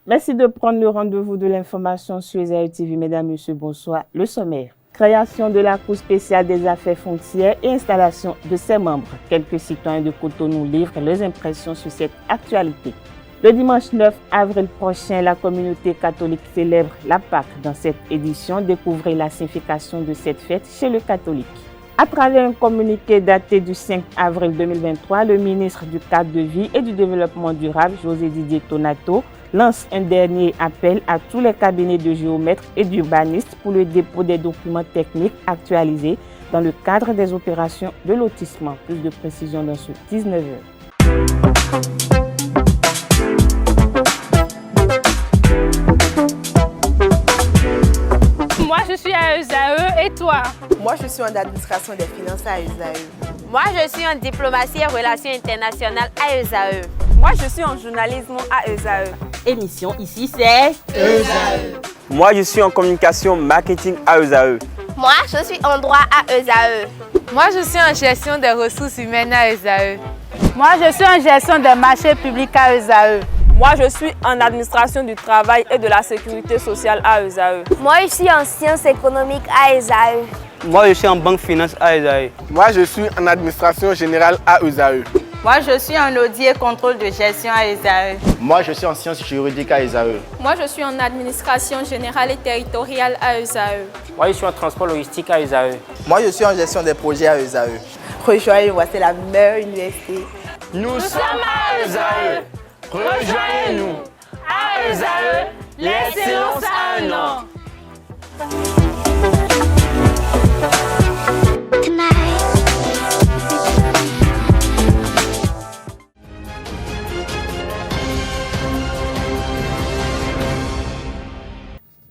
Merci de prendre le rendez-vous de l'information sur Esaü TV. Mesdames, Messieurs, bonsoir. Le sommaire. Création de la Cour spéciale des affaires foncières et installation de ses membres. Quelques citoyens de Cotonou livrent leurs impressions sur cette actualité. Le dimanche 9 avril prochain, la communauté catholique célèbre la Pâque. Dans cette édition, découvrez la signification de cette fête chez le catholique. À travers un communiqué daté du 5 avril 2023, le ministre du Cadre de vie et du Développement durable, José Didier Tonato, lance un dernier appel à tous les cabinets de géomètres et d'urbanistes pour le dépôt des documents techniques actualisés dans le cadre des opérations de lotissement. Plus de précisions dans ce 19h. Moi, je suis à ESAE et toi? Moi, je suis en administration des finances à ESAE. Moi, je suis en diplomatie et relations internationales à ESAE. Moi, je suis en journalisme à ESAE. Émission ici, c'est ESAE. Moi, je suis en communication marketing à ESAE. Moi, je suis en droit à ESAE. Moi, je suis en gestion des ressources humaines à ESAE. Moi, je suis en gestion des marchés publics à ESAE. Moi, je suis en administration du travail et de la sécurité sociale à ESAE. Moi, je suis en sciences économiques à ESAE. Moi, je suis en banque finance à ESAE. Moi, je suis en administration générale à ESAE. Moi, je suis en audit et contrôle de gestion à ESAE. Moi, je suis en sciences juridiques à ESAE. Moi, je suis en administration générale et territoriale à ESAE. Moi, je suis en transport logistique à ESAE. Moi, je suis en gestion des projets à ESAE. Rejoignez-moi, c'est la meilleure université. Nous sommes à ESAE. Rejoignez-nous. À ESAE, l'excellence a un nom.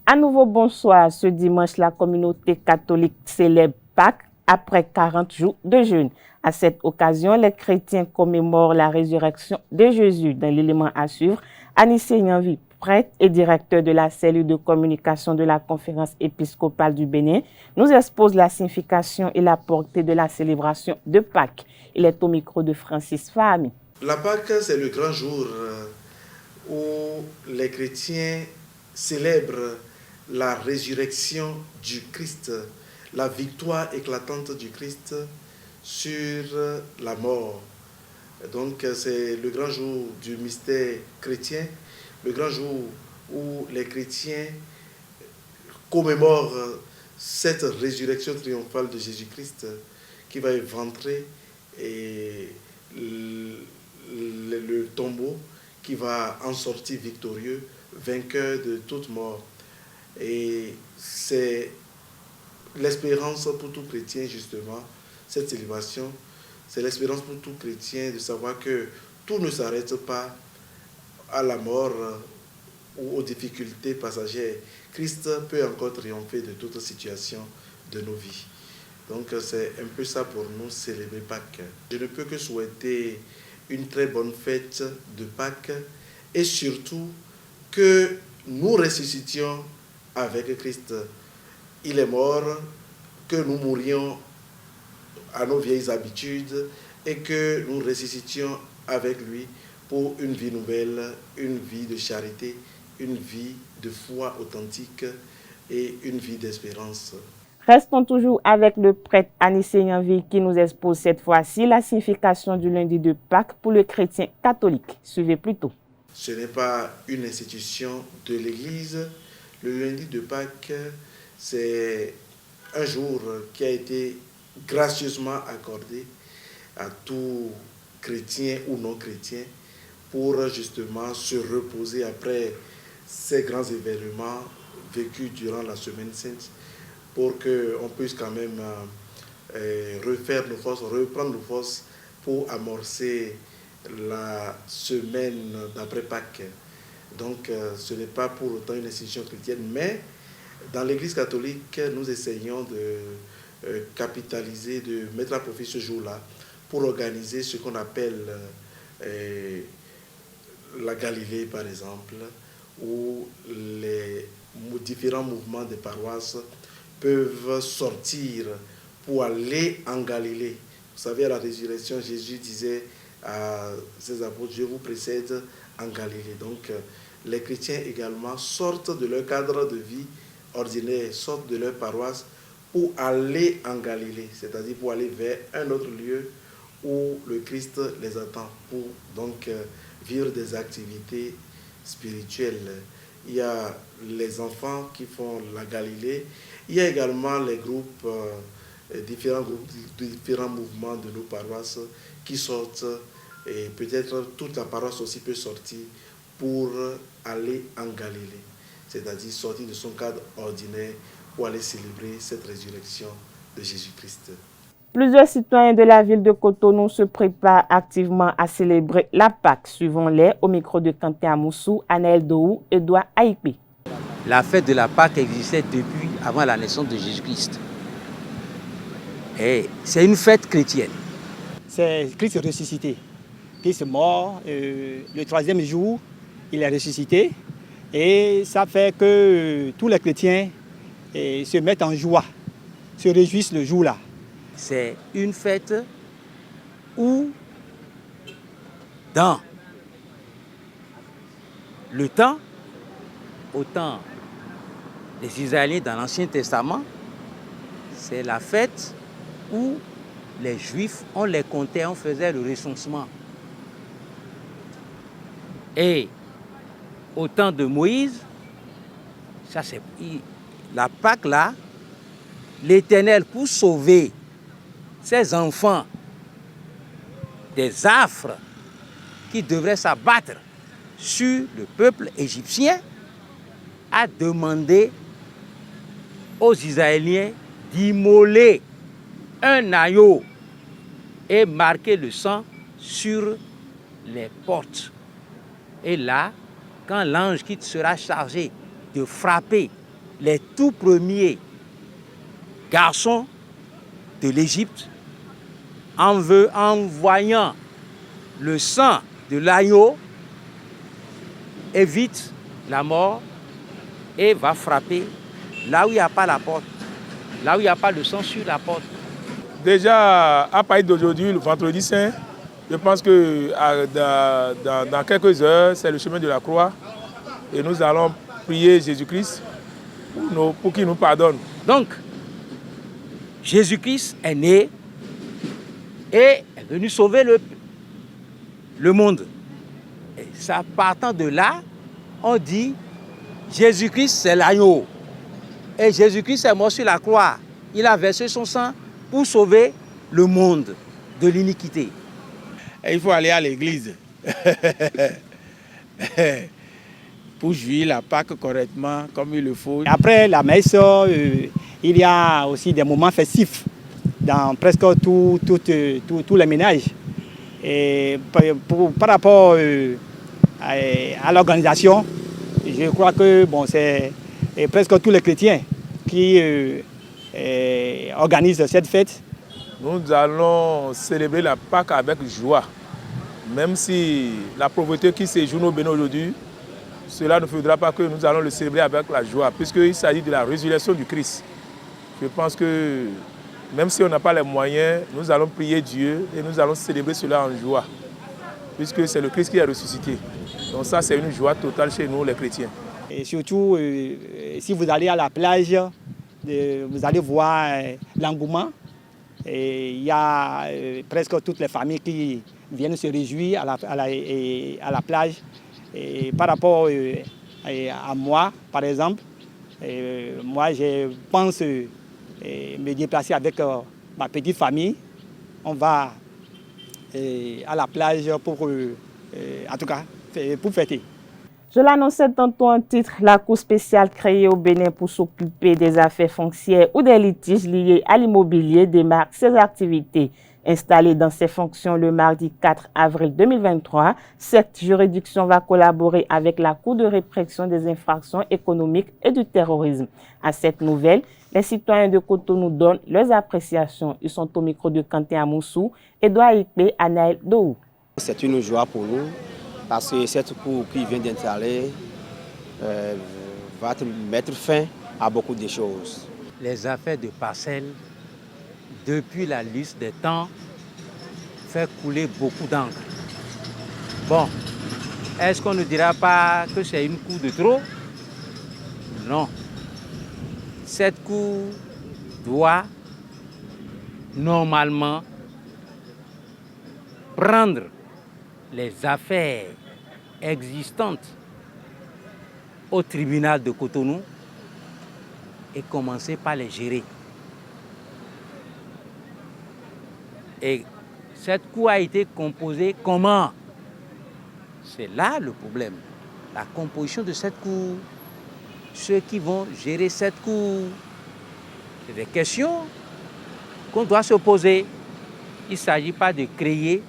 À nouveau, bonsoir. Ce dimanche, la communauté catholique célèbre Pâques après 40 jours de jeûne. À cette occasion, les chrétiens commémorent la résurrection de Jésus. Dans l'élément à suivre, Anissé Nyanvi, prêtre et directeur de la cellule de communication de la conférence épiscopale du Bénin, nous expose la signification et la portée de la célébration de Pâques. Il est au micro de Francis Fahmi. La Pâque, c'est le grand jour où les chrétiens célèbrent la résurrection du Christ, la victoire éclatante du Christ sur la mort. Donc c'est le grand jour du mystère chrétien, le grand jour où les chrétiens commémorent cette résurrection triomphale de Jésus-Christ qui va éventrer et le tombeau, qui va en sortir victorieux, vainqueur de toute mort. Et c'est l'espérance pour tout chrétien, justement, cette célébration, c'est l'espérance pour tout chrétien de savoir que tout ne s'arrête pas à la mort ou aux difficultés passagères. Christ peut encore triompher de toute situation de nos vies. Donc c'est un peu ça pour nous, célébrer Pâques. Je ne peux que souhaiter une très bonne fête de Pâques et surtout que nous ressuscitions avec Christ. Il est mort, que nous mourions à nos vieilles habitudes et que nous ressuscitions avec lui pour une vie nouvelle, une vie de charité, une vie de foi authentique et une vie d'espérance. Restons toujours avec le prêtre Anissé Nyanvi qui nous expose cette fois-ci la signification du lundi de Pâques pour le chrétien catholique. Suivez plutôt. Ce n'est pas une institution de l'Église. Le lundi de Pâques, c'est un jour qui a été gracieusement accordé à tout chrétien ou non chrétien pour justement se reposer après ces grands événements vécus durant la Semaine Sainte, pour qu'on puisse quand même refaire nos forces, reprendre nos forces pour amorcer la semaine d'après Pâques. Donc ce n'est pas pour autant une institution chrétienne, mais dans l'Église catholique, nous essayons de capitaliser, de mettre à profit ce jour-là pour organiser ce qu'on appelle la Galilée, par exemple, où les différents mouvements des paroisses peuvent sortir pour aller en Galilée. Vous savez, à la résurrection, Jésus disait à ses apôtres, je vous précède en Galilée. Donc, les chrétiens également sortent de leur cadre de vie ordinaire, sortent de leur paroisse pour aller en Galilée, c'est-à-dire pour aller vers un autre lieu où le Christ les attend, pour donc vivre des activités spirituelles. Il y a les enfants qui font la Galilée, il y a également les groupes, différents mouvements de nos paroisses qui sortent, et peut-être toute la paroisse aussi peut sortir pour aller en Galilée, c'est-à-dire sortir de son cadre ordinaire pour aller célébrer cette résurrection de Jésus-Christ. Plusieurs citoyens de la ville de Cotonou se préparent activement à célébrer la Pâque. Suivons-les au micro de Kanté Amoussou, Anaël Dohou et Edouard Aïpé. La fête de la Pâque existait depuis avant la naissance de Jésus-Christ. Et c'est une fête chrétienne. C'est Christ ressuscité. Christ est mort, le troisième jour, il est ressuscité. Et ça fait que tous les chrétiens se mettent en joie, se réjouissent le jour-là. C'est une fête où, dans le temps, autant les Israéliens dans l'Ancien Testament, c'est la fête où les Juifs, on les comptait, on faisait le recensement. Et au temps de Moïse, ça c'est la Pâque là, l'Éternel pour sauver ses enfants des affres qui devraient s'abattre sur le peuple égyptien, a demandé aux Israéliens d'immoler un agneau et marquer le sang sur les portes. Et là, quand l'ange qui sera chargé de frapper les tout premiers garçons de l'Égypte, en voyant le sang de l'agneau, évite la mort et va frapper là où il n'y a pas la porte, là où il n'y a pas le sang sur la porte. Déjà, à partir d'aujourd'hui, le vendredi saint, je pense que dans quelques heures, c'est le chemin de la croix. Et nous allons prier Jésus-Christ pour qu'il nous pardonne. Donc, Jésus-Christ est né et est venu sauver le monde. Et ça, partant de là, on dit Jésus-Christ c'est l'agneau. Et Jésus-Christ est mort sur la croix. Il a versé son sang pour sauver le monde de l'iniquité. Il faut aller à l'église pour jouir la Pâque correctement, comme il le faut. Après la messe, il y a aussi des moments festifs dans presque tous les ménages. Et par rapport à l'organisation, je crois que bon, c'est presque tous les chrétiens qui organisent cette fête. Nous allons célébrer la Pâque avec joie. Même si la pauvreté qui séjourne au Bénin aujourd'hui, cela ne faudra pas que nous allons le célébrer avec la joie, puisqu'il s'agit de la résurrection du Christ. Je pense que même si on n'a pas les moyens, nous allons prier Dieu et nous allons célébrer cela en joie, puisque c'est le Christ qui est ressuscité. Donc ça, c'est une joie totale chez nous, les chrétiens. Et surtout, si vous allez à la plage, vous allez voir l'engouement. Il y a presque toutes les familles qui viennent se réjouir à la plage. Et par rapport à moi, par exemple, moi je pense me déplacer avec ma petite famille. On va à la plage pour, en tout cas, pour fêter. Je l'annonçais tantôt en titre, la Cour spéciale créée au Bénin pour s'occuper des affaires foncières ou des litiges liés à l'immobilier démarre ses activités. Installée dans ses fonctions le mardi 4 avril 2023, cette juridiction va collaborer avec la Cour de répression des infractions économiques et du terrorisme. À cette nouvelle, les citoyens de Cotonou donnent leurs appréciations. Ils sont au micro de Kanté Amoussou et Edouard Aïpé, Anaël Dohou. C'est une joie pour nous parce que cette cour qui vient d'installer va mettre fin à beaucoup de choses. Les affaires de parcelles, depuis la liste des temps, fait couler beaucoup d'encre. Bon, est-ce qu'on ne dira pas que c'est une cour de trop? Non. Cette cour doit normalement prendre les affaires existantes au tribunal de Cotonou et commencer par les gérer. Et cette cour a été composée comment? C'est là le problème. La composition de cette cour, ceux qui vont gérer cette cour, c'est des questions qu'on doit se poser. Il ne s'agit pas de créer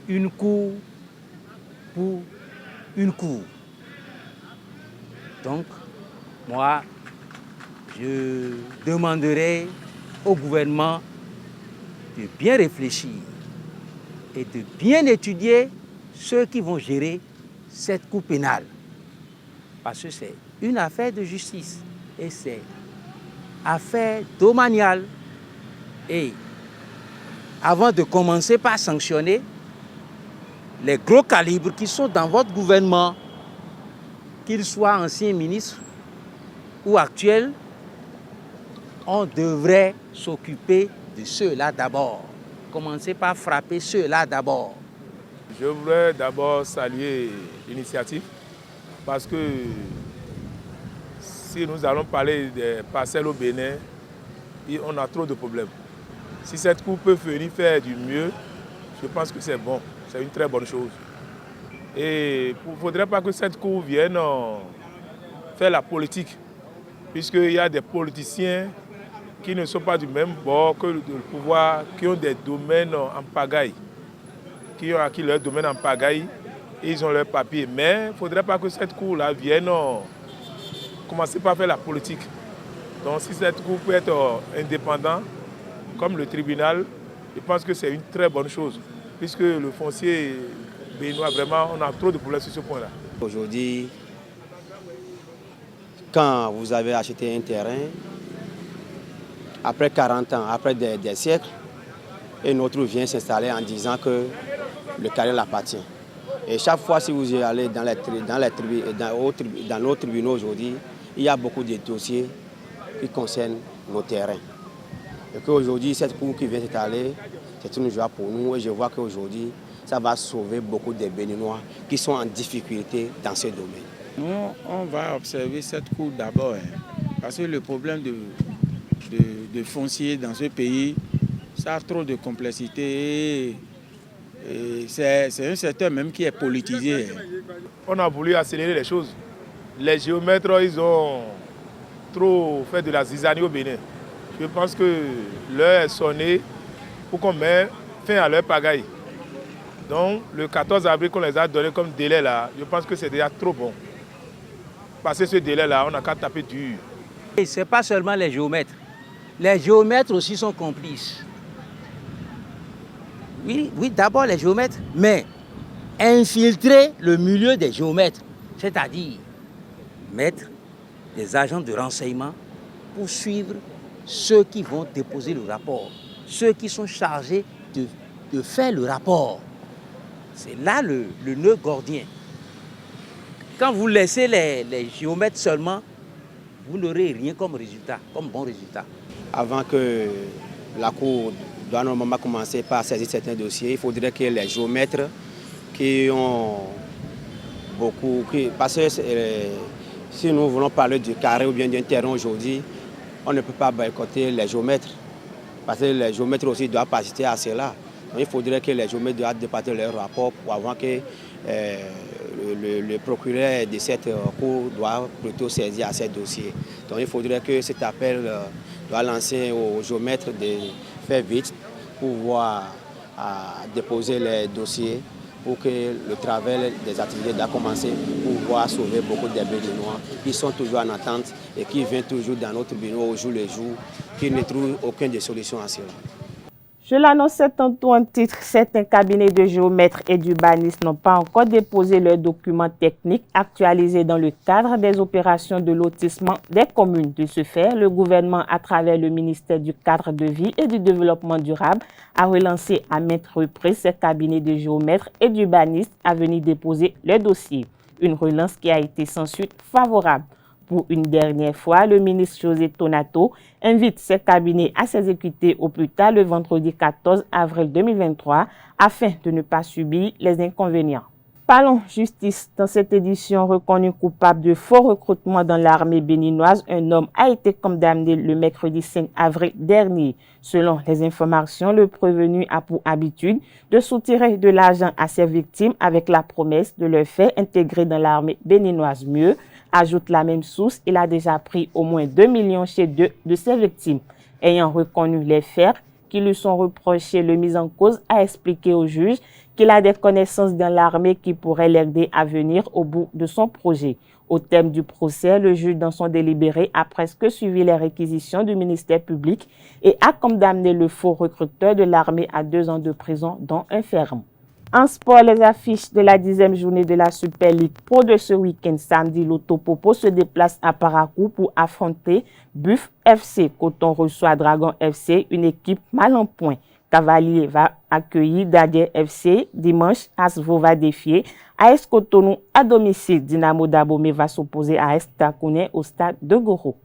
une cour pour une cour. Donc, moi, je demanderai au gouvernement de bien réfléchir et de bien étudier ceux qui vont gérer cette cour pénale. Parce que c'est une affaire de justice et c'est affaire domaniale. Et avant de commencer par sanctionner les gros calibres qui sont dans votre gouvernement, qu'ils soient anciens ministres ou actuels, on devrait s'occuper de ceux-là d'abord. Commencer par frapper ceux-là d'abord. Je voudrais d'abord saluer l'initiative parce que si nous allons parler des parcelles au Bénin, on a trop de problèmes. Si cette cour peut venir faire du mieux, je pense que c'est bon, c'est une très bonne chose. Et il ne faudrait pas que cette cour vienne faire la politique, puisqu'il y a des politiciens qui ne sont pas du même bord que le pouvoir, qui ont des domaines en pagaille, qui ont acquis leur domaine en pagaille, et ils ont leurs papiers. Mais il ne faudrait pas que cette cour-là vienne commencer par faire la politique. Donc si cette cour peut être indépendante, comme le tribunal, je pense que c'est une très bonne chose, puisque le foncier béninois, vraiment, on a trop de problèmes sur ce point-là. Aujourd'hui, quand vous avez acheté un terrain, après 40 ans, après des siècles, un autre vient s'installer en disant que le carré l'appartient. Et chaque fois, si vous y allez dans nos tribunaux aujourd'hui, il y a beaucoup de dossiers qui concernent nos terrains. Et qu'aujourd'hui, cette cour qui vient s'installer, c'est une joie pour nous. Et je vois qu'aujourd'hui, ça va sauver beaucoup de Béninois qui sont en difficulté dans ce domaine. Nous, on va observer cette cour d'abord, parce que le problème de foncier dans ce pays, ça a trop de complexité et c'est un secteur même qui est politisé. On a voulu accélérer les choses. Les géomètres, ils ont trop fait de la zizanie au Bénin. Je pense que l'heure est sonnée pour qu'on mette fin à leur pagaille. Donc le 14 avril qu'on les a donné comme délai là, je pense que c'est déjà trop bon. Passer ce délai là, on n'a qu'à taper dur. Et ce n'est pas seulement les géomètres. Les géomètres aussi sont complices. Oui, d'abord les géomètres, mais infiltrer le milieu des géomètres, c'est-à-dire mettre des agents de renseignement pour suivre ceux qui vont déposer le rapport, ceux qui sont chargés de faire le rapport. C'est là le nœud gordien. Quand vous laissez les géomètres seulement, vous n'aurez rien comme résultat, comme bon résultat. Avant que la Cour doit normalement commencer par saisir certains dossiers, il faudrait que les géomètres qui ont beaucoup... Parce que si nous voulons parler du carré ou bien d'un terrain aujourd'hui, on ne peut pas boycotter les géomètres. Parce que les géomètres aussi doivent participer à cela. Donc il faudrait que les géomètres doivent départir leur rapport pour avant que le procureur de cette cour doit plutôt saisir à ces dossiers. Donc il faudrait que cet appel doit lancer aux géomètres de faire vite pour pouvoir déposer les dossiers pour que le travail des activités doit commencer pour pouvoir sauver beaucoup des Béninois qui sont toujours en attente et qui viennent toujours dans notre tribunal au jour le jour, qui ne trouvent aucune des solutions à cela. Je l'annonçais tantôt en titre, certains cabinets de géomètres et d'urbanistes n'ont pas encore déposé leurs documents techniques actualisés dans le cadre des opérations de lotissement des communes. De ce fait, le gouvernement, à travers le ministère du Cadre de vie et du Développement durable, a relancé à maintes reprises ces cabinets de géomètres et d'urbanistes à venir déposer leurs dossiers. Une relance qui a été sans suite favorable. Pour une dernière fois, le ministre José Tonato invite ses cabinets à s'exécuter au plus tard le vendredi 14 avril 2023 afin de ne pas subir les inconvénients. Parlons justice. Dans cette édition, reconnu coupable de faux recrutement dans l'armée béninoise, un homme a été condamné le mercredi 5 avril dernier. Selon les informations, le prévenu a pour habitude de soutirer de l'argent à ses victimes avec la promesse de leur faire intégrer dans l'armée béninoise. Mieux, ajoute la même source, il a déjà pris au moins 2 millions chez 2 de ses victimes. Ayant reconnu les faits qui lui sont reprochés, le mis en cause a expliqué au juge qu'il a des connaissances dans l'armée qui pourraient l'aider à venir au bout de son projet. Au terme du procès, le juge, dans son délibéré, a presque suivi les réquisitions du ministère public et a condamné le faux recruteur de l'armée à 2 ans de prison, dont un ferme. En sport, les affiches de la 10e journée de la Super League Pro de ce week-end samedi, l'Autopopo se déplace à Parakou pour affronter Buff FC. Coton reçoit Dragon FC, une équipe mal en point. Cavalier va accueillir Daguerre FC. Dimanche, Asvo va défier AS Cotonou à domicile. Dynamo d'Abomey va s'opposer à AS Takounais au stade de Goro.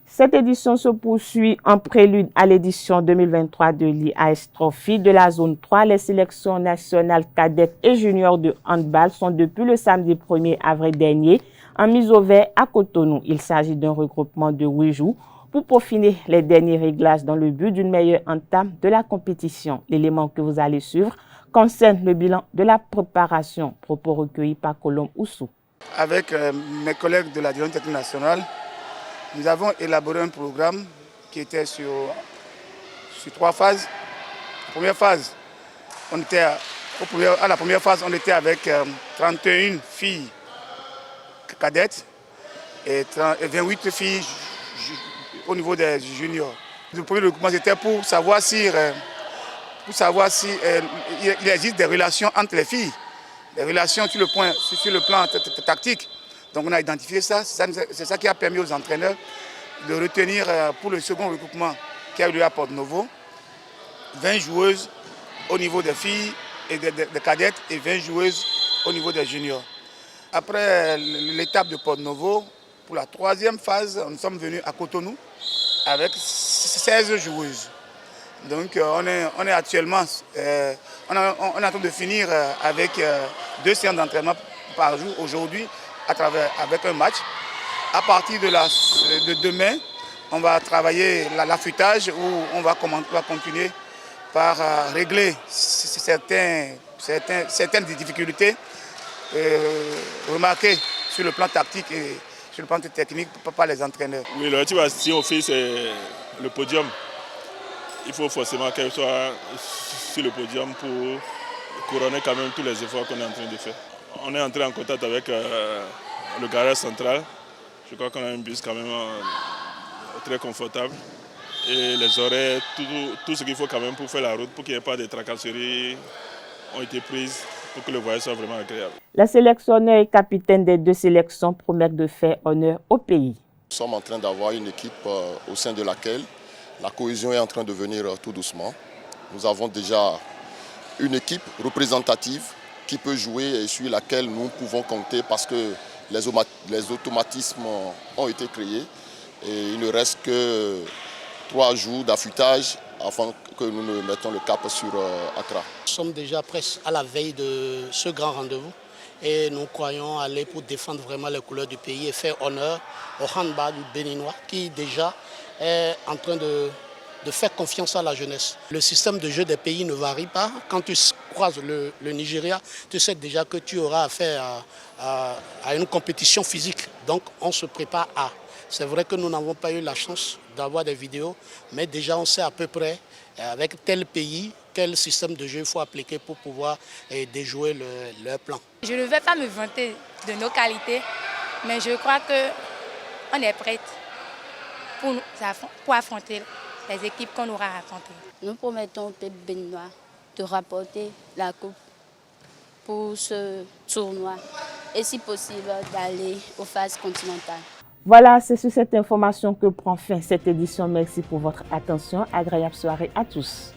Cette édition se poursuit en prélude à l'édition 2023 de l'IAS Trophy de la zone 3. Les sélections nationales cadettes et juniors de handball sont depuis le samedi 1er avril dernier en mise au vert à Cotonou. Il s'agit d'un regroupement de 8 jours pour peaufiner les derniers réglages dans le but d'une meilleure entame de la compétition. L'élément que vous allez suivre concerne le bilan de la préparation. Propos recueillis par Colombe Oussou. Avec mes collègues de la direction technique nationale, nous avons élaboré un programme qui était sur 3 phases. La première phase, à la première phase, on était avec 31 filles cadettes et 28 filles au niveau des juniors. Le premier regroupement, c'était pour savoir si il existe des relations entre les filles, des relations sur le plan tactique. Donc on a identifié ça, c'est ça qui a permis aux entraîneurs de retenir pour le second regroupement qui a eu lieu à Porto-Novo, 20 joueuses au niveau des filles et des cadettes et 20 joueuses au niveau des juniors. Après l'étape de Porto-Novo, pour la 3e phase, nous sommes venus à Cotonou avec 16 joueuses. Donc on est actuellement on est en train de finir avec 2 séances d'entraînement par jour aujourd'hui avec un match. À partir de demain, on va travailler l'affûtage où on va continuer par régler certaines difficultés remarquées sur le plan tactique et sur le plan technique par les entraîneurs. Oui, l'objectif si on fait c'est le podium. Il faut forcément qu'elle soit sur le podium pour couronner quand même tous les efforts qu'on est en train de faire. On est entré en contact avec le garage central. Je crois qu'on a un bus quand même très confortable. Et les horaires, tout ce qu'il faut quand même pour faire la route, pour qu'il n'y ait pas de tracasseries, ont été prises pour que le voyage soit vraiment agréable. La sélectionneur et capitaine des 2 sélections promettent de faire honneur au pays. Nous sommes en train d'avoir une équipe au sein de laquelle la cohésion est en train de venir tout doucement. Nous avons déjà une équipe représentative qui peut jouer et sur laquelle nous pouvons compter parce que les automatismes ont été créés et il ne reste que 3 jours d'affûtage avant que nous ne mettons le cap sur Accra. Nous sommes déjà presque à la veille de ce grand rendez-vous et nous croyons aller pour défendre vraiment les couleurs du pays et faire honneur au handball béninois qui déjà est en train de faire confiance à la jeunesse. Le système de jeu des pays ne varie pas. Quand tu croises le Nigeria, tu sais déjà que tu auras affaire à une compétition physique. Donc on se prépare à. C'est vrai que nous n'avons pas eu la chance d'avoir des vidéos, mais déjà on sait à peu près avec tel pays, quel système de jeu il faut appliquer pour pouvoir déjouer leur plan. Je ne vais pas me vanter de nos qualités, mais je crois qu'on est prête pour affronter les équipes qu'on aura rencontrées. Nous promettons au peuple béninois de rapporter la coupe pour ce tournoi et si possible d'aller aux phases continentales. Voilà, c'est sur cette information que prend fin cette édition. Merci pour votre attention. Agréable soirée à tous.